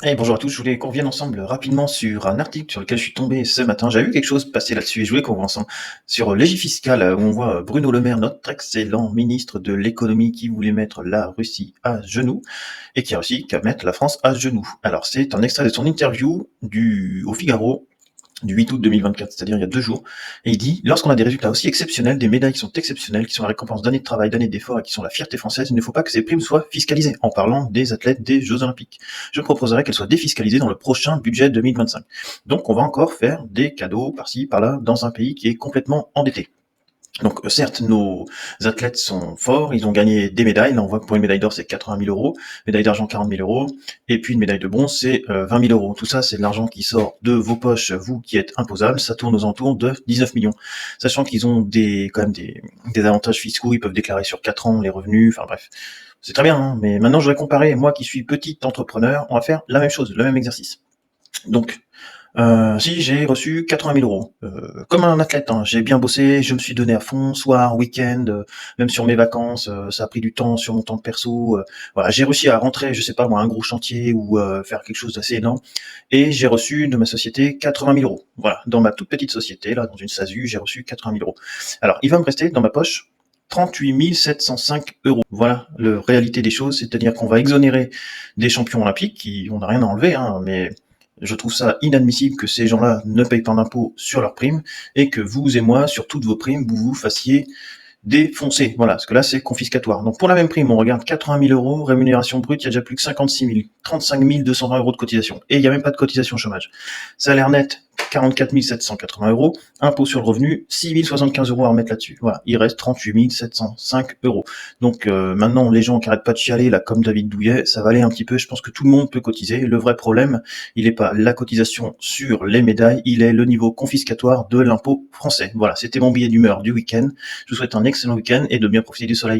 Bonjour à tous, je voulais qu'on revienne ensemble rapidement sur un article sur lequel je suis tombé ce matin. J'avais vu quelque chose passer là-dessus et je voulais qu'on voit ensemble sur Légifiscal, où on voit Bruno Le Maire, notre excellent ministre de l'économie, qui voulait mettre la Russie à genoux et qui a réussi qu'à mettre la France à genoux. Alors c'est un extrait de son interview au Figaro du 8 août 2024, c'est-à-dire il y a 2 jours, et il dit: lorsqu'on a des résultats aussi exceptionnels, des médailles qui sont exceptionnelles, qui sont la récompense d'années de travail, d'années d'efforts et qui sont la fierté française, il ne faut pas que ces primes soient fiscalisées, en parlant des athlètes des Jeux Olympiques. Je proposerai qu'elles soient défiscalisées dans le prochain budget 2025. Donc on va encore faire des cadeaux par-ci, par-là, dans un pays qui est complètement endetté. Donc certes, nos athlètes sont forts, ils ont gagné des médailles. Là, on voit que pour une médaille d'or, c'est 80 000 euros, médaille d'argent, 40 000 euros, et puis une médaille de bronze, c'est 20 000 euros. Tout ça, c'est de l'argent qui sort de vos poches, vous qui êtes imposables. Ça tourne aux alentours de 19 millions. Sachant qu'ils ont quand même des avantages fiscaux, ils peuvent déclarer sur 4 ans les revenus, enfin bref. C'est très bien, hein, mais maintenant, je voudrais comparer. Moi qui suis petit entrepreneur, on va faire la même chose, le même exercice. Donc, si j'ai reçu 80 000 euros, comme un athlète, hein, j'ai bien bossé, je me suis donné à fond, soir, week-end, même sur mes vacances, ça a pris du temps sur mon temps perso. Voilà, j'ai réussi à rentrer, je sais pas moi, un gros chantier ou faire quelque chose d'assez énorme, et j'ai reçu de ma société 80 000 euros. Voilà, dans ma toute petite société, là, dans une SASU, j'ai reçu 80 000 euros. Alors, il va me rester dans ma poche 38 705 euros. Voilà la réalité des choses, c'est-à-dire qu'on va exonérer des champions olympiques, qui on n'a rien à enlever, hein, mais je trouve ça inadmissible que ces gens-là ne payent pas d'impôts sur leurs primes et que vous et moi, sur toutes vos primes, vous vous fassiez défoncer. Voilà, parce que là, c'est confiscatoire. Donc pour la même prime, on regarde 80 000 euros, rémunération brute, il y a déjà plus que 56 000, 35 220 euros de cotisation. Et il n'y a même pas de cotisation chômage. Salaire net, 44 780 euros. Impôt sur le revenu, 6 075 euros à remettre là-dessus. Voilà, il reste 38 705 euros. Donc maintenant, les gens qui n'arrêtent pas de chialer, là, comme David Douillet, ça va aller un petit peu. Je pense que tout le monde peut cotiser. Le vrai problème, il n'est pas la cotisation sur les médailles, il est le niveau confiscatoire de l'impôt français. Voilà, c'était mon billet d'humeur du week-end. Je vous souhaite un excellent week-end et de bien profiter du soleil.